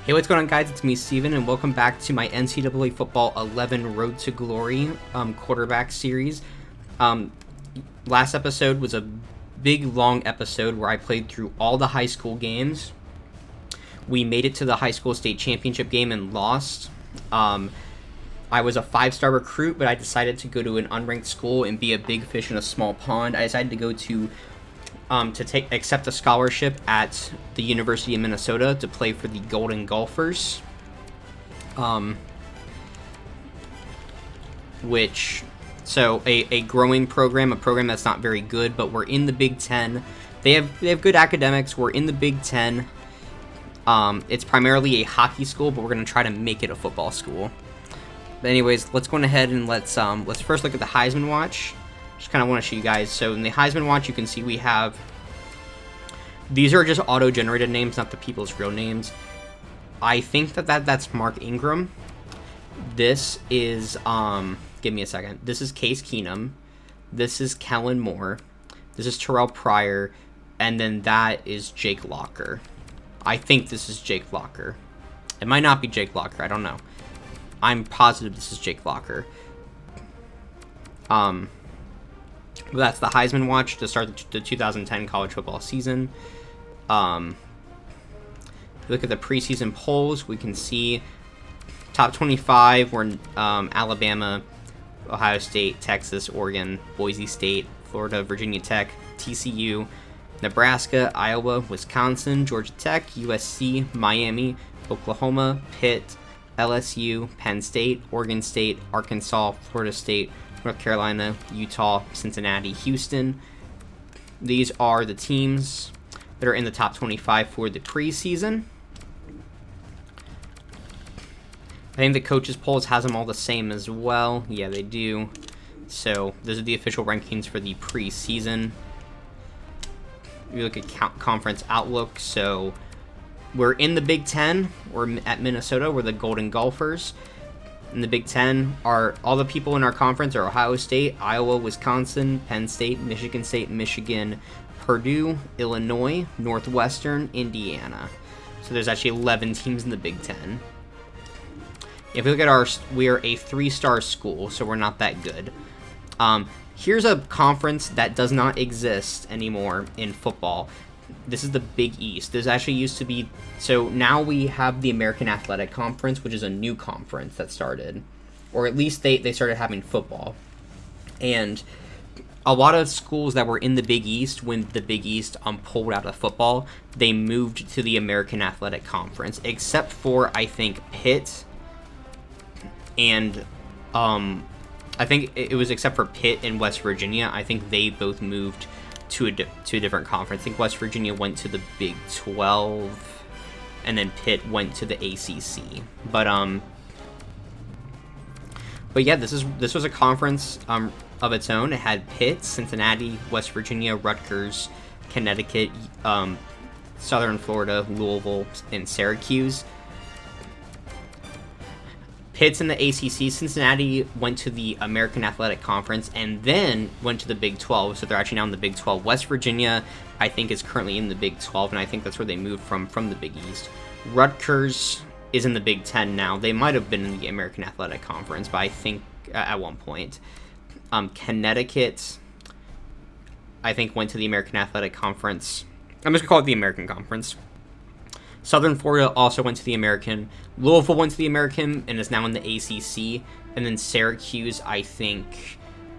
Hey, what's going on, guys? It's me, Steven, and welcome back to my NCAA Football 11 Road to Glory quarterback series. Last episode was a big, long episode where I played through all the high school games. We made it to the high school state championship game and lost. I was a 5-star recruit, but I decided to go to an unranked school and be a big fish in a small pond. I decided to go to accept a scholarship at the University of Minnesota to play for the Golden Golfers, a growing program, a program that's not very good, but we're in the Big Ten. They have good academics. We're in the Big Ten. It's primarily a hockey school, but we're gonna try to make it a football school. But anyways, let's go ahead and let's first look at the Heisman Watch. Just kind of want to show you guys. So in the Heisman Watch, you can see we have, these are just auto-generated names, not the people's real names. I think that's Mark Ingram. This is, give me a second. This is Case Keenum. This is Kellen Moore. This is Terrell Pryor. And then that is Jake Locker. I think this is Jake Locker. It might not be Jake Locker. I don't know. I'm positive this is Jake Locker. That's the Heisman Watch to start the 2010 college football season. If you look at the preseason polls, we can see top 25 were Alabama, Ohio State, Texas, Oregon, Boise State, Florida, Virginia Tech, TCU, Nebraska, Iowa, Wisconsin, Georgia Tech, USC, Miami, Oklahoma, Pitt, LSU, Penn State, Oregon State, Arkansas, Florida State, North Carolina, Utah, Cincinnati, Houston. These are the teams that are in the top 25 for the preseason. I think the coaches polls has them all the same as well. Yeah, they do. So those are the official rankings for the preseason. We look at conference outlook. So we're in the Big Ten. We're at Minnesota. We're the Golden Golfers. In the Big Ten, all the people in our conference are Ohio State, Iowa, Wisconsin, Penn State, Michigan, Purdue, Illinois, Northwestern, Indiana. So there's actually 11 teams in the Big Ten. If we look at we are a 3-star school, so we're not that good. Here's a conference that does not exist anymore in football. This is the Big East. This actually used to be, so now we have the American Athletic Conference, which is a new conference that started, or at least they started having football. And a lot of schools that were in the Big East, when the Big East pulled out of football, they moved to the American Athletic Conference, except for, I think, Pitt and, I think it was except for Pitt and West Virginia. I think they both moved to a different conference. I think West Virginia went to the Big 12, and then Pitt went to the ACC. But yeah, this was a conference of its own. It had Pitt, Cincinnati, West Virginia, Rutgers, Connecticut, Southern Florida, Louisville, and Syracuse. Pitt's in the ACC. Cincinnati went to the American Athletic Conference and then went to the Big 12, so they're actually now in the Big 12. West Virginia, I think, is currently in the Big 12, and I think that's where they moved from the Big East. Rutgers is in the Big 10 now. They might have been in the American Athletic Conference, but I think at one point. Connecticut, I think, went to the American Athletic Conference. I'm just going to call it the American Conference. Southern Florida also went to the American. Louisville went to the American and is now in the ACC. And then Syracuse, I think,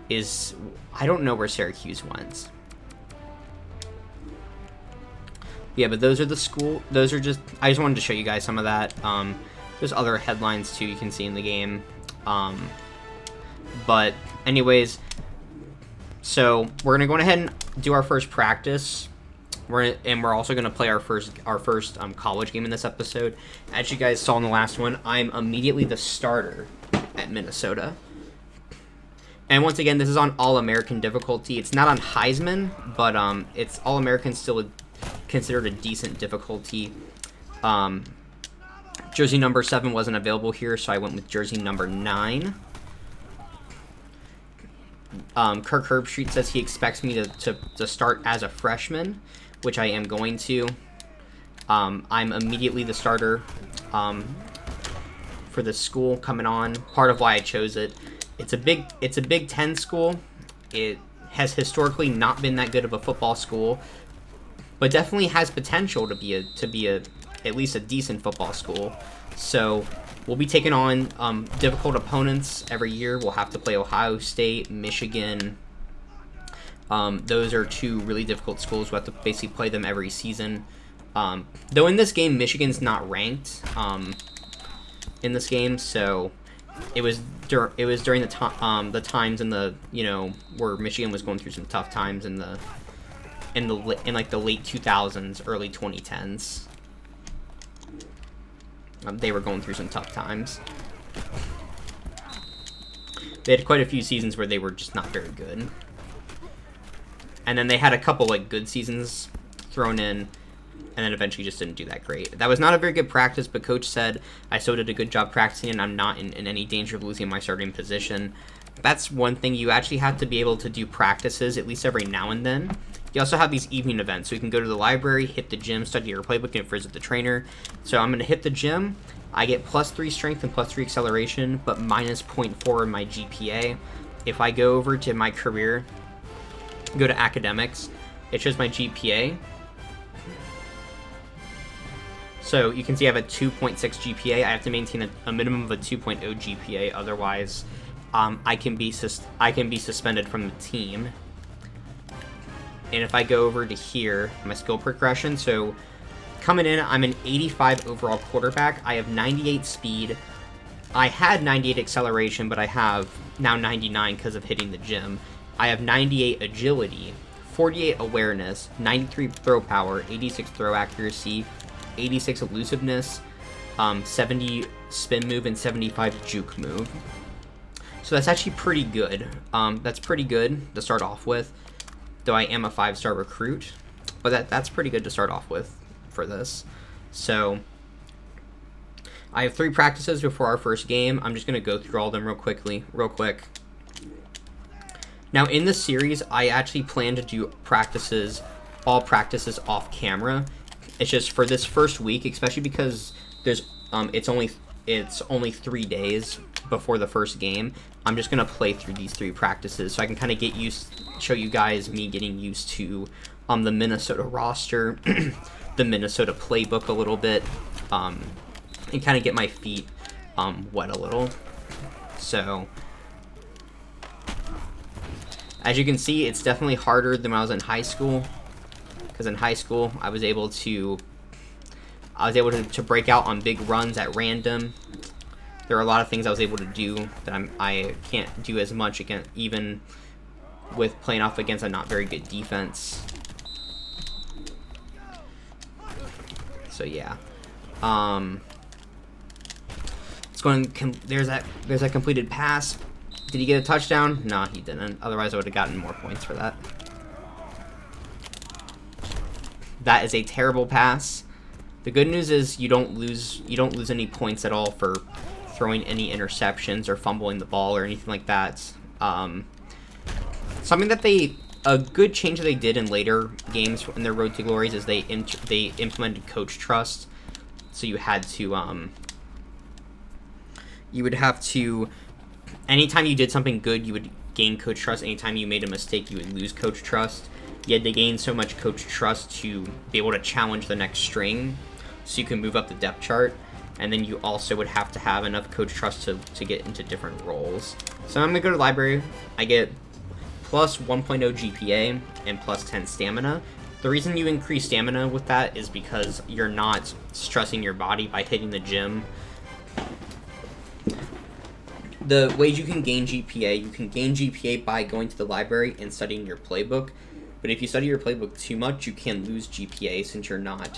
is... I don't know where Syracuse went. Yeah, but those are the school... Those are just... I just wanted to show you guys some of that. There's other headlines, too, you can see in the game. But anyways, so we're going to go ahead and do our first practice. We're also going to play our first college game in this episode. As you guys saw in the last one, I'm immediately the starter at Minnesota. And once again, this is on All-American difficulty. It's not on Heisman, but it's All-American, still considered a decent difficulty. Jersey number 7 wasn't available here, so I went with jersey number 9. Kirk Herbstreit says he expects me to start as a freshman, which I am going to. I'm immediately the starter. for the school coming on. Part of why I chose it. It's a Big Ten school. It has historically not been that good of a football school, but definitely has potential to be at least a decent football school. So we'll be taking on difficult opponents every year. We'll have to play Ohio State, Michigan. Those are two really difficult schools. We'll have to basically play them every season. Though in this game, Michigan's not ranked in this game, so it was during the times in the where Michigan was going through some tough times in like the late 2000s, early 2010s. They were going through some tough times. They had quite a few seasons where they were just not very good. And then they had a couple like good seasons thrown in, and then eventually just didn't do that great. That was not a very good practice, but coach said I still did a good job practicing, and I'm not in any danger of losing my starting position. That's one thing. You actually have to be able to do practices at least every now and then. You also have these evening events, so you can go to the library, hit the gym, study your playbook, and visit the trainer. So I'm going to hit the gym. I get +3 strength and +3 acceleration, but minus 0.4 in my GPA. If I go over to my career, go to academics, it shows my GPA. So you can see I have a 2.6 GPA. I have to maintain a minimum of a 2.0 GPA, otherwise I can be suspended from the team. And if I go over to here, my skill progression, so coming in, I'm an 85 overall quarterback. I have 98 speed. I had 98 acceleration, but I have now 99 because of hitting the gym. I have 98 agility, 48 awareness, 93 throw power, 86 throw accuracy, 86 elusiveness, 70 spin move, and 75 juke move. So that's actually pretty good. That's pretty good to start off with. Though I am a 5-star recruit, but that's pretty good to start off with for this. So I have 3 practices before our first game. I'm just going to go through all of them real quick. Now in this series, I actually plan to do all practices off camera. It's just for this first week, especially because there's it's only 3 days before the first game. I'm just gonna play through these 3 practices so I can kind of show you guys me getting used to the Minnesota roster, the Minnesota playbook a little bit, and kind of get my feet wet a little. So as you can see, it's definitely harder than when I was in high school, because in high school I was able to break out on big runs at random. There are a lot of things I was able to do that I can't do as much again, even with playing off against a not very good defense. So yeah, let's go and there's that completed pass. Did he get a touchdown? No, he didn't. Otherwise, I would have gotten more points for that. That is a terrible pass. The good news is you don't lose any points at all for throwing any interceptions or fumbling the ball or anything like that. Something that a good change that they did in later games in their Road to Glories is they implemented coach trust. So you had to you would have to, anytime you did something good, you would gain coach trust. Anytime you made a mistake, you would lose coach trust. You had to gain so much coach trust to be able to challenge the next string, so you can move up the depth chart. And then you also would have to have enough coach trust to get into different roles. So I'm going to go to the library. I get plus 1.0 GPA and plus 10 stamina. The reason you increase stamina with that is because you're not stressing your body by hitting the gym. The ways you can gain GPA, by going to the library and studying your playbook. But if you study your playbook too much, you can lose GPA since you're not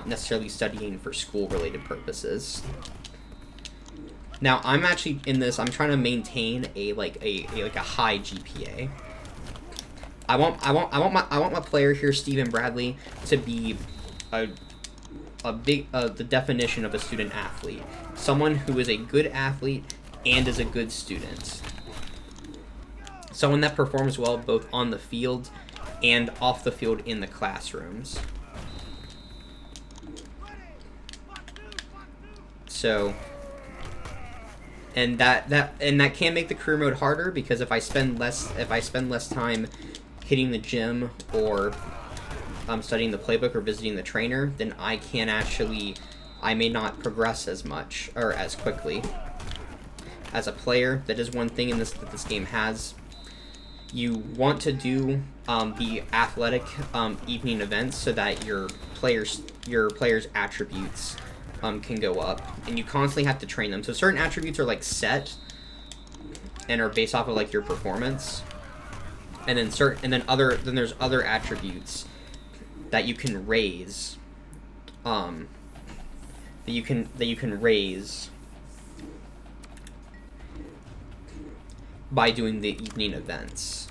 necessarily studying for school-related purposes. Now, I'm actually in this. I'm trying to maintain a high GPA. I want my player here, Stephen Bradley, to be the definition of a student athlete. Someone who is a good athlete and is a good student. Someone that performs well both on the field and off the field in the classrooms. So, and that can make the career mode harder, because if I spend less time hitting the gym or studying the playbook or visiting the trainer, then I may not progress as much or as quickly as a player. That is one thing that this game has. You want to do the athletic evening events so that your players' attributes can go up, and you constantly have to train them. So certain attributes are like set and are based off of like your performance, and then there's other attributes that you can raise, that you can raise by doing the evening events.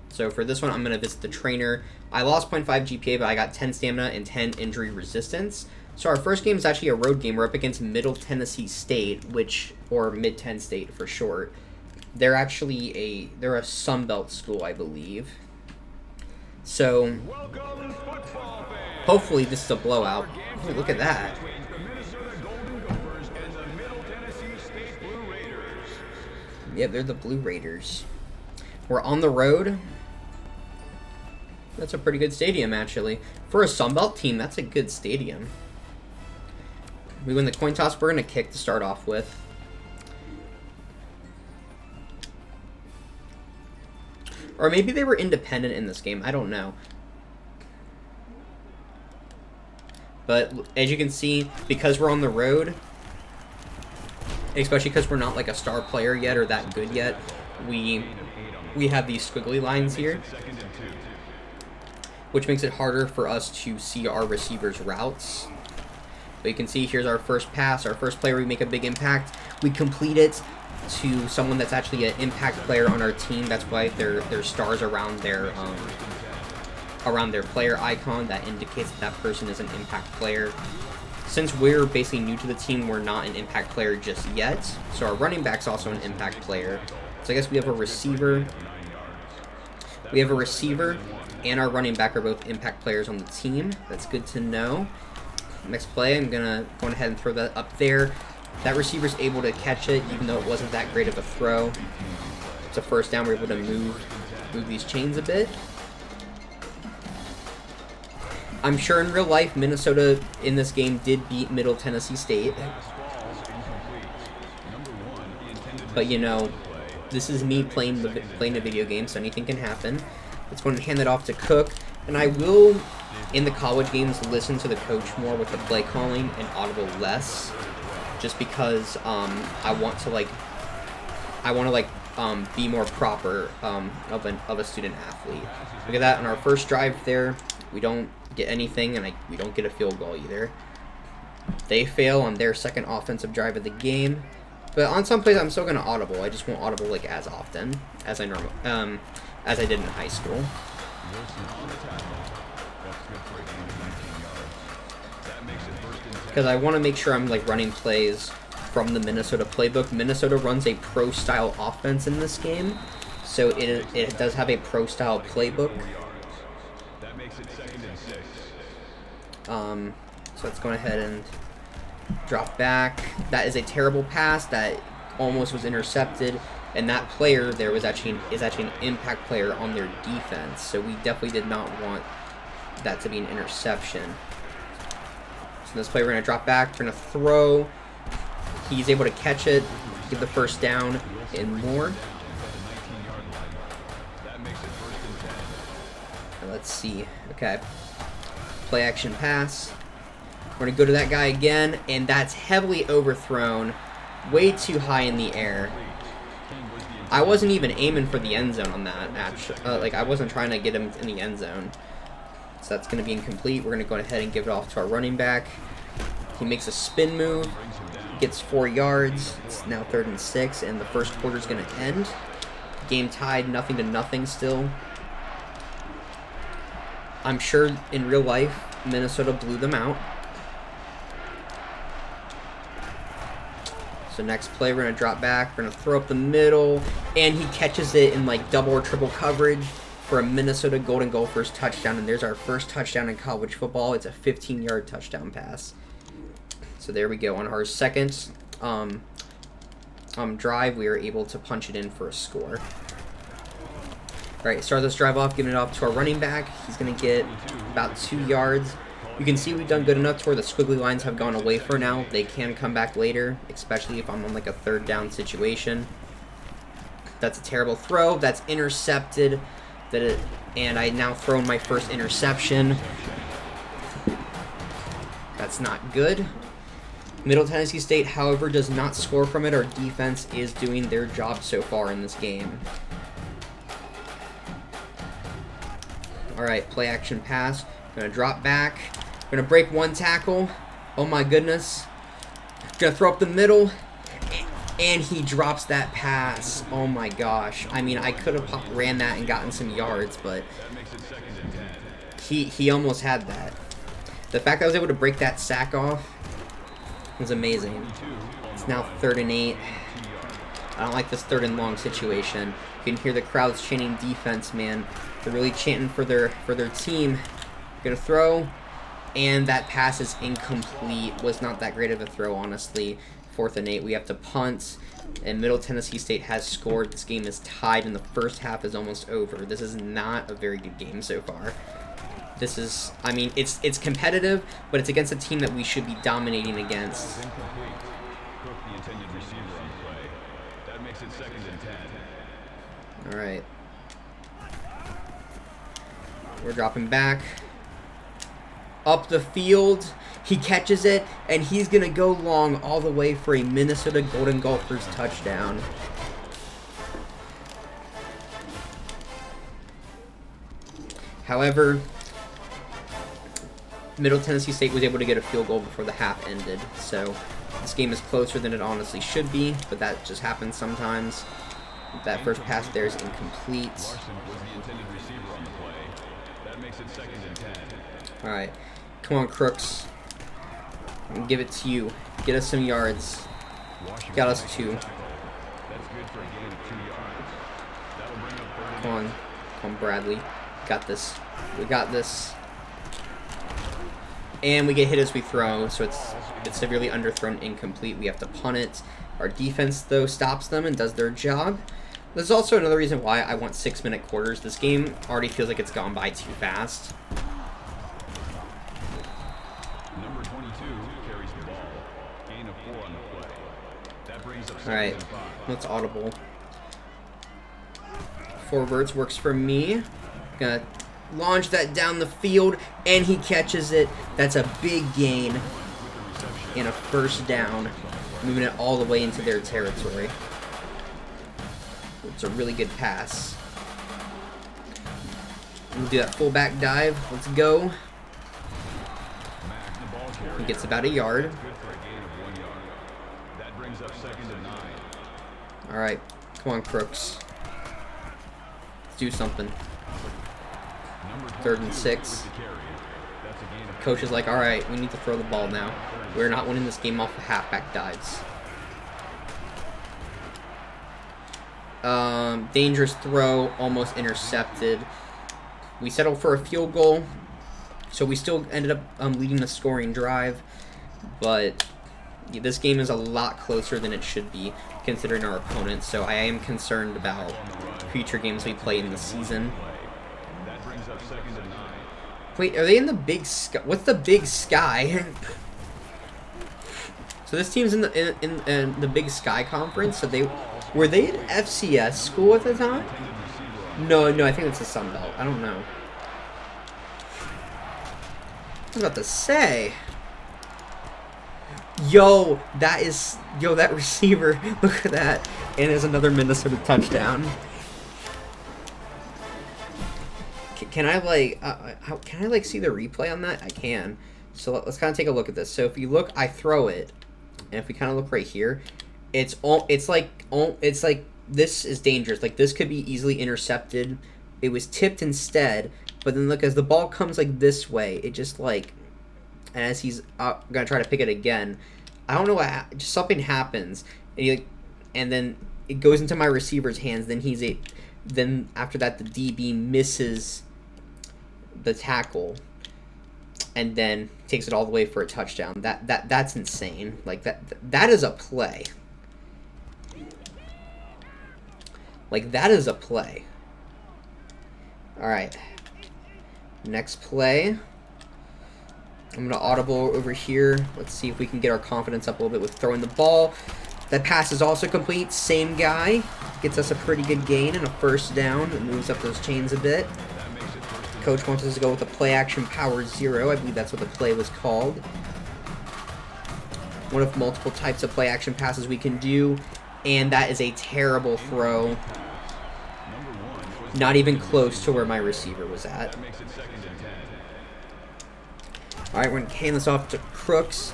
So for this one, I'm going to visit the trainer. I lost 0.5 GPA, but I got 10 stamina and 10 injury resistance. So our first game is actually a road game. We're up against Middle Tennessee State, or Mid-Tenn State for short. They're actually they're a Sun Belt school, I believe. So hopefully this is a blowout. Oh, look at that. Yeah, they're the Blue Raiders. We're on the road. That's a pretty good stadium, actually. For a Sun Belt team, that's a good stadium. We win the coin toss. We're going to kick to start off with. Or maybe they were independent in this game. I don't know. But as you can see, because we're on the road, especially because we're not like a star player yet or that good yet, we have these squiggly lines here, which makes it harder for us to see our receivers' routes. But you can see here's our first pass, our first play where we make a big impact. We complete it to someone that's actually an impact player on our team. That's why there's stars around their player icon that indicates that person is an impact player. Since we're basically new to the team, we're not an impact player just yet. So our running back's also an impact player. So I guess we have a receiver. We have a receiver and our running back are both impact players on the team. That's good to know. Next play, I'm going to go ahead and throw that up there. That receiver's able to catch it, even though it wasn't that great of a throw. It's a first down. We're able to move these chains a bit. I'm sure in real life, Minnesota in this game did beat Middle Tennessee State. But, you know, this is me playing a video game, so anything can happen. Let's go and hand it off to Cook. And I will, in the college games, listen to the coach more with the play calling and audible less. Just because I want to be more proper of a student athlete. Look at that, on our first drive there, we don't get anything, and we don't get a field goal either. They fail on their second offensive drive of the game, but on some plays I'm still gonna audible. I just won't audible like as often as I did in high school. Because I want to make sure I'm like running plays from the Minnesota playbook. Minnesota runs a pro-style offense in this game, so it does have a pro-style playbook. So let's go ahead and drop back. That is a terrible pass that almost was intercepted, and that player there is actually an impact player on their defense. So we definitely did not want that to be an interception. So this play, we're going to drop back, we're going to throw. He's able to catch it, get the first down, and more. Let's see. Okay. Play action pass. We're going to go to that guy again, and that's heavily overthrown. Way too high in the air. I wasn't even aiming for the end zone on that. Actually, I wasn't trying to get him in the end zone. So that's going to be incomplete. We're going to go ahead and give it off to our running back. He makes a spin move, gets 4 yards. It's now 3rd and 6, and the first quarter is going to end. Game tied, 0-0 still. I'm sure in real life, Minnesota blew them out. So next play, we're going to drop back. We're going to throw up the middle, and he catches it in like double or triple coverage for a Minnesota Golden Gophers touchdown, and there's our first touchdown in college football. It's a 15-yard touchdown pass. So there we go. On our second drive, we were able to punch it in for a score. All right, start this drive off, giving it off to our running back. He's going to get about 2 yards. You can see we've done good enough to where the squiggly lines have gone away for now. They can come back later, especially if I'm on like a 3rd down situation. That's a terrible throw. That's intercepted. And I now thrown my first interception. That's not good. Middle Tennessee State, however, does not score from it. Our defense is doing their job so far in this game. All right, play action pass. Gonna drop back. Gonna break 1 tackle. Oh my goodness. Gonna throw up the middle. And he drops that pass. Oh my gosh. I mean, I could have ran that and gotten some yards, but he almost had that. The fact that I was able to break that sack off was amazing. It's now 3rd and 8. I don't like this 3rd and long situation. You can hear the crowds chanting defense, man. They're really chanting for their team. Gonna throw, and that pass is incomplete. Was not that great of a throw, honestly. 4th and 8. We have to punt, and Middle Tennessee State has scored. This game is tied, and the first half is almost over. This is not a very good game so far. This is, I mean, it's competitive, but it's against a team that we should be dominating against. All right. We're dropping back. Up the field. He catches it, and he's going to go long all the way for a Minnesota Golden Gophers touchdown. However, Middle Tennessee State was able to get a field goal before the half ended. So this game is closer than it honestly should be, but that just happens sometimes. That first pass there is incomplete. All right. Come on, Crooks. I'll give it to you. Get us some yards. Got us 2. Come on. Come on, Bradley. Got this. We got this. And we get hit as we throw, so it's severely underthrown, incomplete. We have to punt it. Our defense, though, stops them and does their job. There's also another reason why I want 6-minute quarters. This game already feels like it's gone by too fast. Number 22 carries the ball. Gain of 4 on the play. That brings up All right, let's audible. Forwards works for me. Gonna launch that down the field, and he catches it. That's a big gain and a first down, moving it all the way into their territory. It's a really good pass. We'll do that fullback dive. Let's go. He gets about a yard. All right, come on, Crooks. Let's do something. 3rd and 6. Coach is like, all right, we need to throw the ball now. We're not winning this game off of halfback dives. Dangerous throw, almost intercepted. We settled for a field goal, so we still ended up leading the scoring drive, but this game is a lot closer than it should be considering our opponents, so I am concerned about future games we play in the season. Wait, are they in the Big Sky? What's the Big Sky? So this team's in the Big Sky Conference, so were they in FCS school at the time? No, I think it's the Sun Belt. I don't know. I was about to say. That receiver, look at that. And there's another Minnesota touchdown. Can I see the replay on that? I can. So let's kind of take a look at this. So if you look, I throw it. And if we kind of look right here, it's like this is dangerous. Like this could be easily intercepted. It was tipped instead, but then look, as the ball comes like this way, it just like, and as he's gonna try to pick it again, I don't know what, just something happens, and then it goes into my receiver's hands. Then after that, the DB misses the tackle. and then takes it all the way for a touchdown. That's insane. Like, that is a play. Like, that is a play. All right. Next play. I'm going to audible over here. Let's see if we can get our confidence up a little bit with throwing the ball. That pass is also complete. Same guy. Gets us a pretty good gain and a first down. It moves up those chains a bit. Coach wants us to go with a play action power 0. I believe that's what the play was called. One of multiple types of play action passes we can do. And that is a terrible throw. Not even close to where my receiver was at. Alright, we're going to hand this off to Crooks.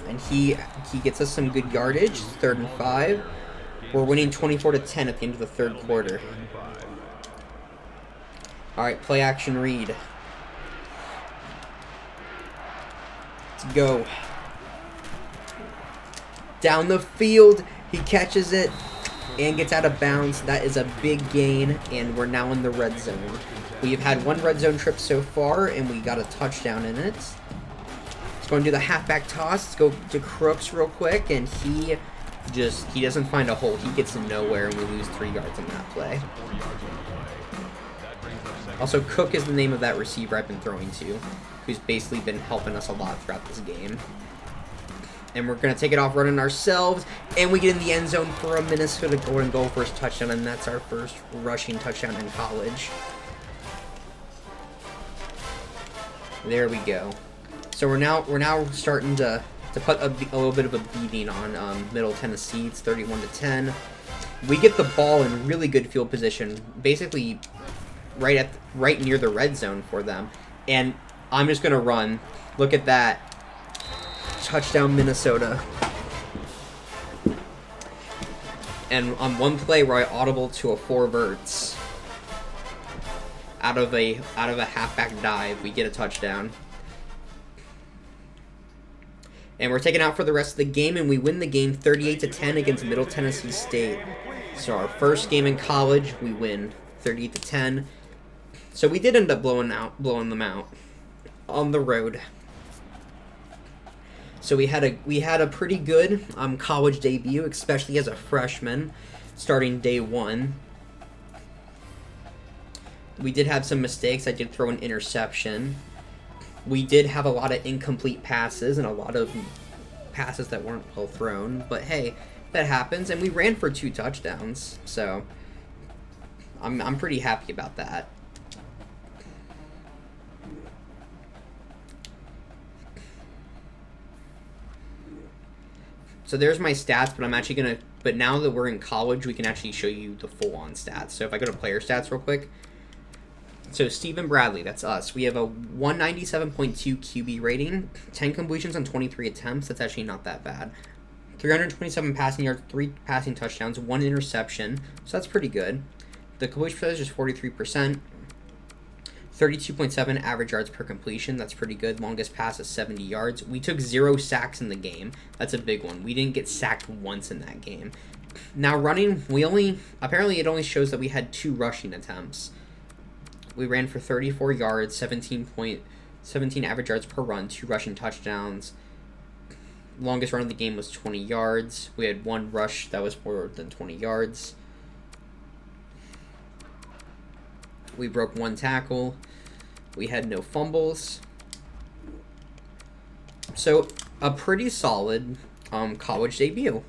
And he gets us some good yardage. 3rd and 5. We're winning 24-10 at the end of the 3rd quarter. Alright, play action read. Let's go. Down the field. He catches it and gets out of bounds. That is a big gain, and we're now in the red zone. We've had one red zone trip so far, and we got a touchdown in it. Let's go and do the halfback toss. Let's go to Crooks real quick, and he doesn't find a hole. He gets to nowhere, and we lose 3 yards on that play. Also, Cook is the name of that receiver I've been throwing to, who's basically been helping us a lot throughout this game. And we're going to take it off running ourselves, and we get in the end zone for a Minnesota Golden Goal first touchdown, and that's our first rushing touchdown in college. There we go. So we're now starting to put a little bit of a beating on Middle Tennessee. It's 31-10. We get the ball in really good field position, basically right near the red zone for them. And I'm just gonna run. Look at that. Touchdown Minnesota. And on one play where I audible to a 4 verts out of a halfback dive, we get a touchdown. And we're taken out for the rest of the game, and we win the game 38-10 against Middle Tennessee State. So our first game in college, we win 38-10. So we did end up blowing them out on the road. So we had a pretty good college debut, especially as a freshman, starting day 1. We did have some mistakes. I did throw an interception. We did have a lot of incomplete passes and a lot of passes that weren't well thrown. But hey, that happens. And we ran for 2 touchdowns. So I'm pretty happy about that. So there's my stats, but I'm actually going to... But now that we're in college, we can actually show you the full-on stats. So if I go to player stats real quick. So Stephen Bradley, that's us. We have a 197.2 QB rating, 10 completions on 23 attempts. That's actually not that bad. 327 passing yards, 3 passing touchdowns, 1 interception. So that's pretty good. The completion percentage is 43%. 32.7 average yards per completion. That's pretty good. Longest pass is 70 yards. We took 0 sacks in the game. That's a big one. We didn't get sacked once in that game. Now running, apparently it only shows that we had 2 rushing attempts. We ran for 34 yards, 17 average yards per run, 2 rushing touchdowns. Longest run of the game was 20 yards. We had 1 rush that was more than 20 yards. We broke 1 tackle. We had no fumbles. So, a pretty solid college debut.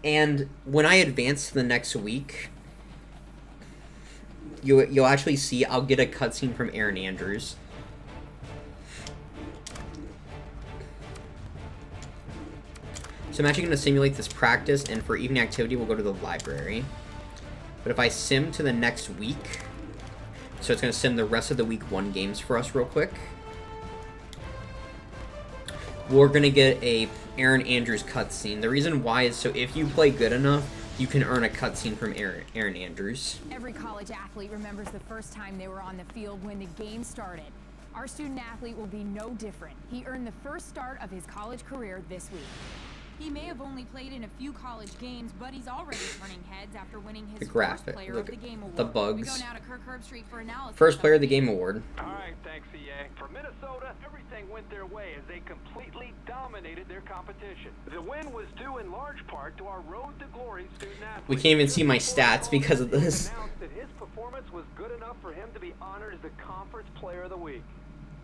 And when I advance to the next week, you'll actually see I'll get a cutscene from Aaron Andrews. So I'm actually going to simulate this practice, and for evening activity, we'll go to the library. But if I sim to the next week, so it's going to sim the rest of the week 1 games for us real quick. We're going to get a Aaron Andrews cutscene. The reason why is so if you play good enough, you can earn a cutscene from Aaron Andrews. Every college athlete remembers the first time they were on the field when the game started. Our student athlete will be no different. He earned the first start of his college career this week. He may have only played in a few college games, but he's already turning heads after winning his The first graphic, Player look of the at Game award. the We bugs. go now to Kirk Herbstreit for analysis. First Player of the Game award. All right, thanks, EA. For Minnesota, everything went their way as they completely dominated their competition. The win was due in large part to our Road to Glory student athlete. We can't even see my stats because of this. Announced that his performance was good enough for him to be honored as the Conference Player of the Week.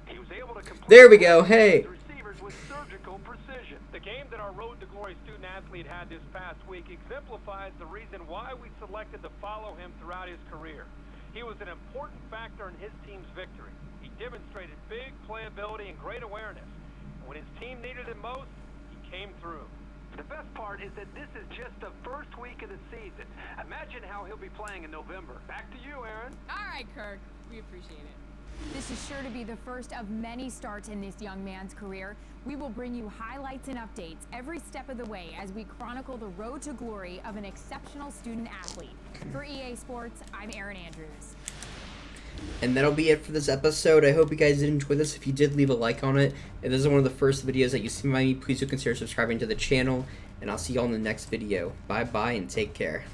He was able to complete There we go, hey. the receivers with surgical precision. The game that our Road to Glory student athlete had this past week exemplifies the reason why we selected to follow him throughout his career. He was an important factor in his team's victory. He demonstrated big playability and great awareness. When his team needed him most, he came through. The best part is that this is just the first week of the season. Imagine how he'll be playing in November. Back to you, Aaron. All right, Kirk. We appreciate it. This is sure to be the first of many starts in this young man's career. We will bring you highlights and updates every step of the way as we chronicle the road to glory of an exceptional student athlete. For EA Sports, I'm Aaron Andrews. And that'll be it for this episode. I hope you guys did enjoy this. If you did, leave a like on it. If this is one of the first videos that you see by me, please do consider subscribing to the channel. And I'll see you all in the next video. Bye-bye and take care.